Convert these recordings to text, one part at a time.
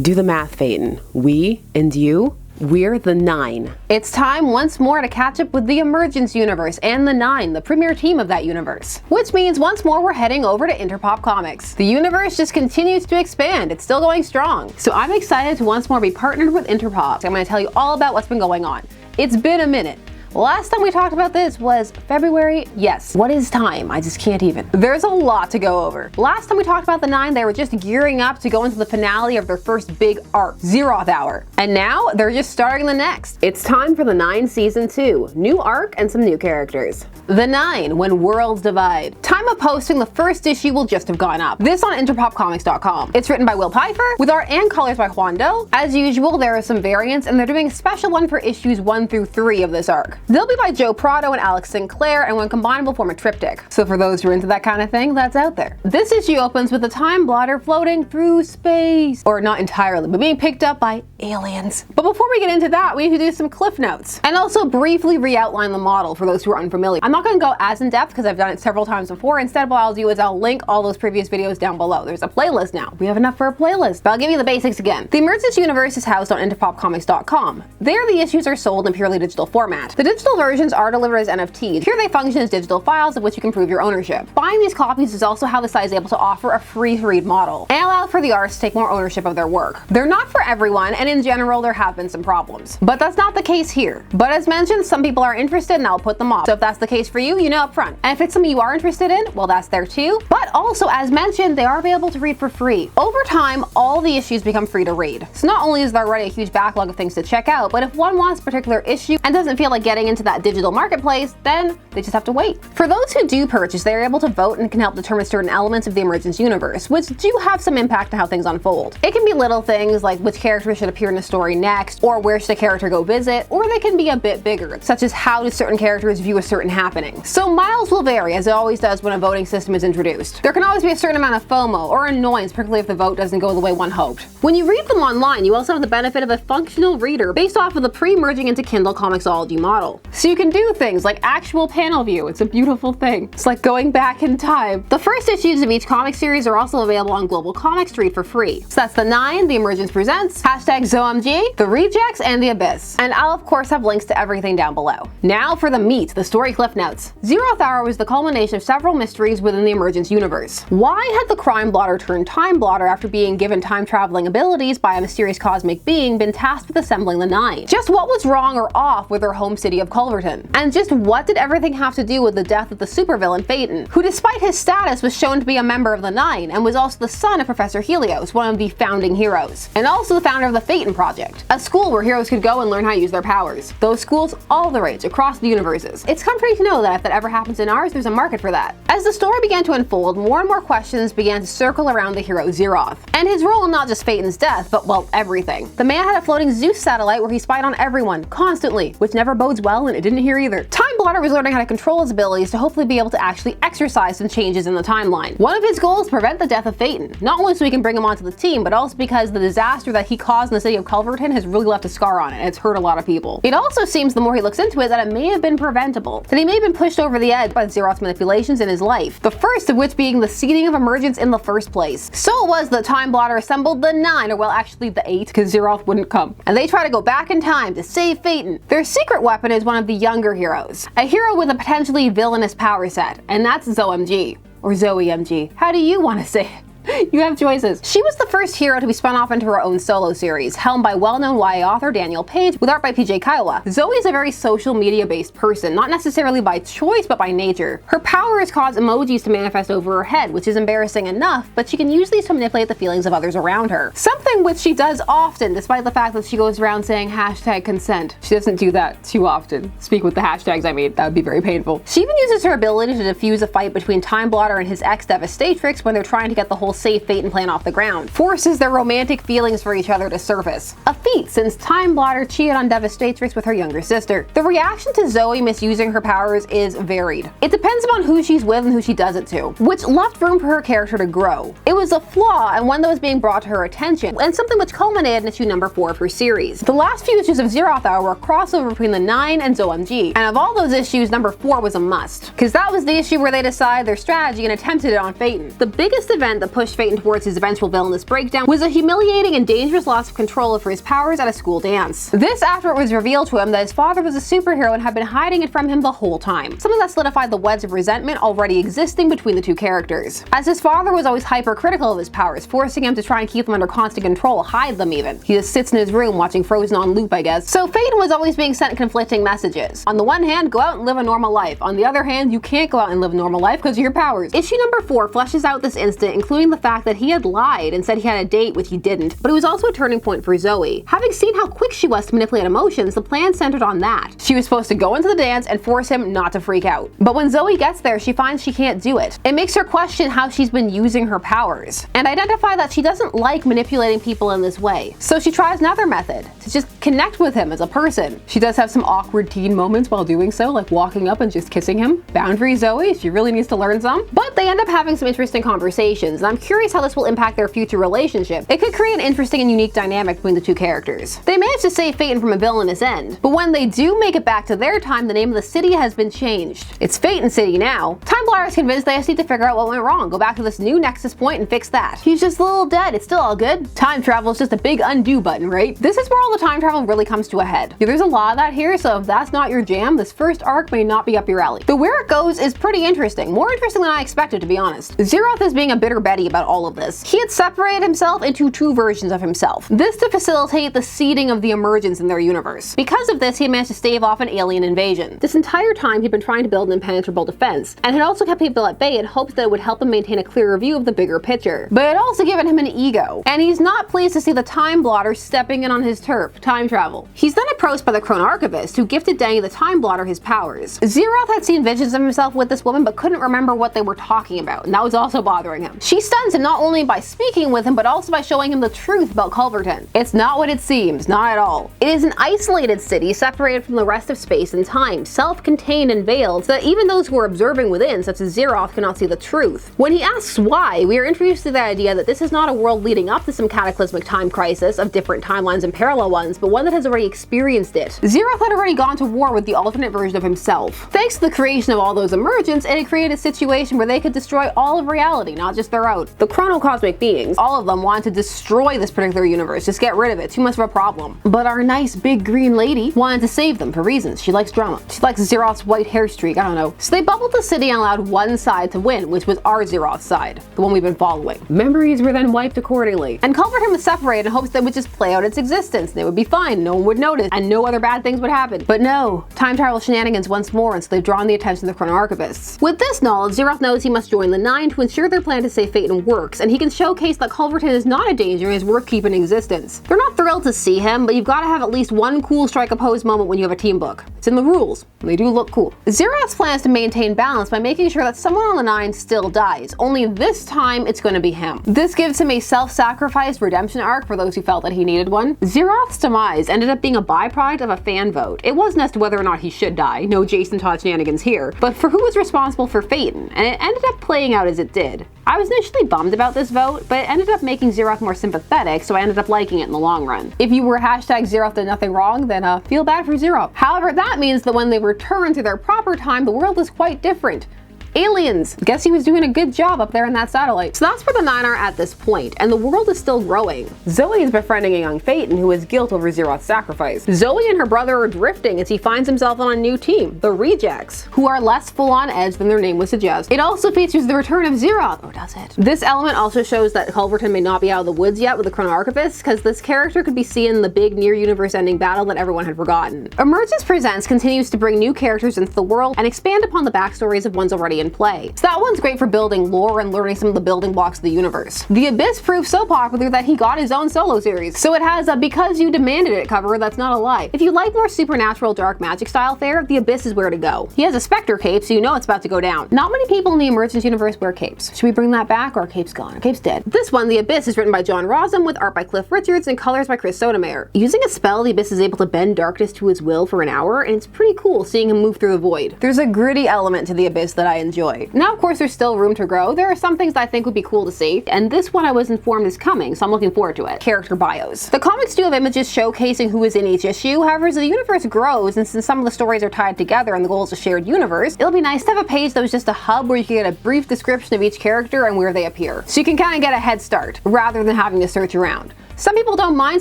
Do the math, Phaeton. We and you, we're the 9. It's time once more to catch up with the Emergents universe and the 9, the premier team of that universe. Which means once more we're heading over to Interpop Comics. The universe just continues to expand, it's still going strong. So I'm excited to once more be partnered with Interpop. I'm going to tell you all about what's been going on. It's been a minute. Last time we talked about this was February. Yes. What is time? I just can't even. There's a lot to go over. Last time we talked about the 9, they were just gearing up to go into the finale of their first big arc, Zeroth Hour. And now they're just starting the next. It's time for the 9 Season 2. New arc and some new characters. The 9, When Worlds Divide. Time of posting, the first issue will just have gone up. This on interpopcomics.com. It's written by Will Pfeiffer, with art and colors by Juan Doe. As usual, there are some variants, and they're doing a special one for issues 1 through 3 of this arc. They'll be by Joe Prado and Alex Sinclair, and when combined will form a triptych. So for those who are into that kind of thing, that's out there. This issue opens with a time blotter floating through space. Or not entirely, but being picked up by aliens. But before we get into that, we need to do some cliff notes. And also briefly re-outline the model for those who are unfamiliar. I'm not going to go as in depth because I've done it several times before. Instead, what I'll do is I'll link all those previous videos down below. There's a playlist now. We have enough for a playlist. But I'll give you the basics again. The Emergents universe is housed on interpopcomics.com. There, the issues are sold in purely digital format. The digital versions are delivered as NFTs. Here they function as digital files of which you can prove your ownership. Buying these copies is also how the site is able to offer a free-to-read model and allow for the artists to take more ownership of their work. They're not for everyone, and in general there have been some problems. But that's not the case here. But as mentioned, some people are interested and I'll put them off. So if that's the case for you, you know up front. And if it's something you are interested in, well, that's there too. But also, as mentioned, they are available to read for free. Over time, all the issues become free to read. So not only is there already a huge backlog of things to check out, but if one wants a particular issue and doesn't feel like getting into that digital marketplace, then they just have to wait. For those who do purchase, they are able to vote and can help determine certain elements of the Emergents universe, which do have some impact on how things unfold. It can be little things like which character should appear in the story next, or where should a character go visit, or they can be a bit bigger, such as how do certain characters view a certain happening. So miles will vary, as it always does when a voting system is introduced. There can always be a certain amount of FOMO or annoyance, particularly if the vote doesn't go the way one hoped. When you read them online, you also have the benefit of a functional reader based off of the pre-merging into Kindle Comixology model. So you can do things like actual panel view. It's a beautiful thing. It's like going back in time. The first issues of each comic series are also available on Global Comics to read for free. So that's the 9, the Emergents Presents, #ZOMG, the Rejects, and the Abyss. And I'll of course have links to everything down below. Now for the meat, the story cliff notes. Zeroth Hour was the culmination of several mysteries within the Emergents universe. Why had the crime blotter turned time blotter after being given time traveling abilities by a mysterious cosmic being been tasked with assembling the 9? Just what was wrong or off with their home city of Culverton? And just what did everything have to do with the death of the supervillain Phaeton, who despite his status was shown to be a member of the 9 and was also the son of Professor Helios, one of the founding heroes, and also the founder of the Phaeton Project, a school where heroes could go and learn how to use their powers. Those schools all the rage across the universes. It's comforting to know that if that ever happens in ours, there's a market for that. As the story began to unfold, more and more questions began to circle around the hero Zeroth, and his role in not just Phaeton's death, but well, everything. The man had a floating Zeus satellite where he spied on everyone, constantly, which never bodes well, and it didn't here either. Time Blotter was learning how to control his abilities to hopefully be able to actually exercise some changes in the timeline. One of his goals, prevent the death of Phaeton, not only so he can bring him onto the team, but also because the disaster that he caused in the city of Culverton has really left a scar on it, and it's hurt a lot of people. It also seems, the more he looks into it, that it may have been preventable, that he may have been pushed over the edge by Zeroth's manipulations in his life, the first of which being the seeding of Emergents in the first place. So it was the Time Blotter assembled the 9, or well actually the 8, because Zeroth wouldn't come, and they try to go back in time to save Phaeton. Their secret weapon is one of the younger heroes, a hero with a potentially villainous power set, and that's ZOMG, or Zoe MG. How do you want to say it? You have choices. She was the first hero to be spun off into her own solo series, helmed by well-known YA author Daniel Page, with art by PJ Kiowa. Zoe is a very social media-based person, not necessarily by choice, but by nature. Her powers cause emojis to manifest over her head, which is embarrassing enough, but she can use these to manipulate the feelings of others around her. Something which she does often, despite the fact that she goes around saying #consent. She doesn't do that too often. Speak with the hashtags, I mean, that would be very painful. She even uses her ability to defuse a fight between Time Blotter and his ex Devastatrix when they're trying to get the whole save Phaeton plan off the ground, forces their romantic feelings for each other to surface. A feat, since Time Blotter cheated on Devastatrix with her younger sister. The reaction to Zoe misusing her powers is varied. It depends upon who she's with and who she does it to, which left room for her character to grow. It was a flaw, and one that was being brought to her attention, and something which culminated in issue number 4 of her series. The last few issues of Zeroth Hour were a crossover between the 9 and ZOMG, and of all those issues, number 4 was a must, because that was the issue where they decided their strategy and attempted it on Phaeton. The biggest event that pushed Phaeton towards his eventual villainous breakdown was a humiliating and dangerous loss of control over his powers at a school dance. This after it was revealed to him that his father was a superhero and had been hiding it from him the whole time, something that solidified the wedge of resentment already existing between the two characters. As his father was always hypercritical of his powers, forcing him to try and keep them under constant control, hide them even. He just sits in his room watching Frozen on loop, I guess. So Phaeton was always being sent conflicting messages. On the one hand, go out and live a normal life. On the other hand, you can't go out and live a normal life because of your powers. Issue number 4 fleshes out this incident, including the fact that he had lied and said he had a date, which he didn't, but it was also a turning point for Zoe. Having seen how quick she was to manipulate emotions, the plan centered on that. She was supposed to go into the dance and force him not to freak out. But when Zoe gets there, she finds she can't do it. It makes her question how she's been using her powers, and identify that she doesn't like manipulating people in this way. So she tries another method, to just connect with him as a person. She does have some awkward teen moments while doing so, like walking up and just kissing him. Boundaries, Zoe, she really needs to learn some. But they end up having some interesting conversations, and I'm curious how this will impact their future relationship. It could create an interesting and unique dynamic between the two characters. They managed to save Phaeton from a villainous end, but when they do make it back to their time, the name of the city has been changed. It's Phaeton City now. Time Flyer is convinced they just need to figure out what went wrong, go back to this new nexus point and fix that. He's just a little dead, it's still all good. Time travel is just a big undo button, right? This is where all the time travel really comes to a head. Yeah, there's a lot of that here, so if that's not your jam, this first arc may not be up your alley. The where it goes is pretty interesting, more interesting than I expected, to be honest. Zeroth is being a bitter Betty about all of this. He had separated himself into two versions of himself. This to facilitate the seeding of the Emergents in their universe. Because of this, he managed to stave off an alien invasion. This entire time, he'd been trying to build an impenetrable defense, and had also kept people at bay in hopes that it would help him maintain a clearer view of the bigger picture. But it had also given him an ego, and he's not pleased to see the Time Blotter stepping in on his turf, time travel. He's then approached by the Chronoarchivist, who gifted Danny the Time Blotter his powers. Zeroth had seen visions of himself with this woman, but couldn't remember what they were talking about, and that was also bothering him. She stuns him not only by speaking with him, but also by showing him the truth about Culverton. It's not what it seems, not at all. It is an isolated city separated from the rest of space and time, self-contained and veiled, so that even those who are observing within, such as Zeroth, cannot see the truth. When he asks why, we are introduced to the idea that this is not a world leading up to some cataclysmic time crisis of different timelines and parallel ones, but one that has already experienced it. Zeroth had already gone to war with the alternate version of himself. Thanks to the creation of all those Emergents, it had created a situation where they could destroy all of reality, not just their own. The chronocosmic beings, all of them wanted to destroy this particular universe, just get rid of it, too much of a problem. But our nice big green lady wanted to save them for reasons. She likes drama. She likes Zeroth's white hair streak, I don't know. So they bubbled the city and allowed one side to win, which was our Zeroth side, the one we've been following. Memories were then wiped accordingly. And Culverton was separated in hopes that it would just play out its existence, and it would be fine, no one would notice, and no other bad things would happen. But no, time travel shenanigans once more, and so they've drawn the attention of the Chronoarchivists. With this knowledge, Zeroth knows he must join the Nine to ensure their plan to save Phaeton works, and he can showcase that Culverton is not a danger and is worth keeping in existence. They're not thrilled to see him, but you've got to have at least one cool strike a pose moment when you have a team book. It's in the rules, and they do look cool. Zeroth's plan is to maintain balance by making sure that someone on the Nine still dies, only this time it's going to be him. This gives him a self-sacrifice redemption arc for those who felt that he needed one. Zeroth's demise ended up being a byproduct of a fan vote. It wasn't as to whether or not he should die, no Jason Todd shenanigans here, but for who was responsible for Phaeton, and it ended up playing out as it did. I was initially bummed about this vote, but it ended up making Zeroth more sympathetic, so I ended up liking it in the long run. If you were hashtag Zeroth did nothing wrong, then feel bad for Zeroth. However, that means that when they return to their proper time, the world is quite different. Aliens! Guess he was doing a good job up there in that satellite. So that's where the Nine are at this point, and the world is still growing. Zoe is befriending a young Phaeton who has guilt over Zeroth's sacrifice. Zoe and her brother are drifting as he finds himself on a new team, the Rejects, who are less full-on edge than their name would suggest. It also features the return of Zeroth, or does it? This element also shows that Culverton may not be out of the woods yet with the Chronoarchivists, because this character could be seen in the big near-universe ending battle that everyone had forgotten. Emergents Presents continues to bring new characters into the world and expand upon the backstories of ones already in play. So that one's great for building lore and learning some of the building blocks of the universe. The Abyss proved so popular that he got his own solo series. So it has a Because You Demanded It cover that's not a lie. If you like more supernatural dark magic style fare, the Abyss is where to go. He has a Spectre cape, so you know it's about to go down. Not many people in the Emergents universe wear capes. Should we bring that back, or are capes gone? Are capes dead? This one, The Abyss, is written by John Rossum with art by Cliff Richards and colors by Chris Sotomayor. Using a spell, the Abyss is able to bend darkness to his will for an hour, and it's pretty cool seeing him move through the void. There's a gritty element to the Abyss that I enjoy. enjoyed. Now, of course, there's still room to grow. There are some things that I think would be cool to see, and this one I was informed is coming, so I'm looking forward to it. Character bios. The comics do have images showcasing who is in each issue. However, as the universe grows, and since some of the stories are tied together and the goal is a shared universe, it'll be nice to have a page that was just a hub where you can get a brief description of each character and where they appear. So you can kind of get a head start, rather than having to search around. Some people don't mind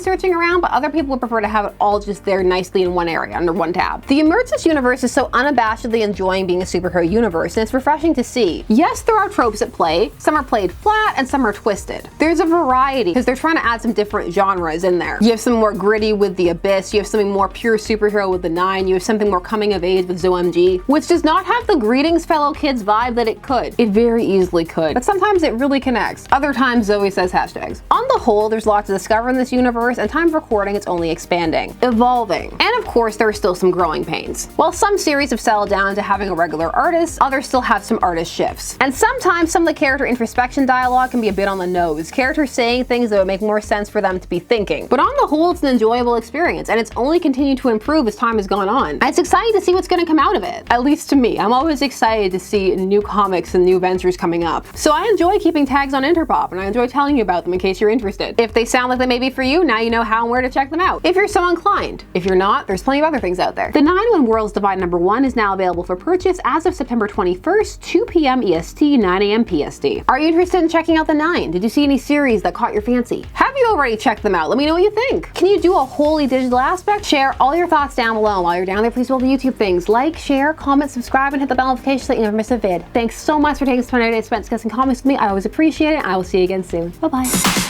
searching around, but other people would prefer to have it all just there nicely in one area, under one tab. The Emergents universe is so unabashedly enjoying being a superhero universe, and it's refreshing to see. Yes, there are tropes at play. Some are played flat, and some are twisted. There's a variety, because they're trying to add some different genres in there. You have something more gritty with the Abyss, you have something more pure superhero with the Nine, you have something more coming of age with ZOMG, which does not have the greetings fellow kids vibe that it could. It very easily could, but sometimes it really connects. Other times Zoe says hashtags. On the whole, there's lots to discover in this universe, and time of recording it's only expanding, evolving, and of course there are still some growing pains. While some series have settled down to having a regular artist, others still have some artist shifts. And sometimes some of the character introspection dialogue can be a bit on the nose, characters saying things that would make more sense for them to be thinking. But on the whole, it's an enjoyable experience, and it's only continued to improve as time has gone on. And it's exciting to see what's going to come out of it. At least to me. I'm always excited to see new comics and new ventures coming up. So I enjoy keeping tags on Interpop, and I enjoy telling you about them in case you're interested. If they sound like they may be for you, now you know how and where to check them out, if you're so inclined. If you're not, there's plenty of other things out there. The 9 When Worlds Divide #1 is now available for purchase as of September 21st, 2 p.m. EST, 9 a.m. PST. Are you interested in checking out the 9? Did you see any series that caught your fancy? Have you already checked them out? Let me know what you think. Can you do a wholly digital aspect? Share all your thoughts down below. While you're down there, please do all the YouTube things. Like, share, comment, subscribe, and hit the bell notification so that you never miss a vid. Thanks so much for taking some time today to spend discussing comics with me. I always appreciate it, and I will see you again soon. Bye-bye.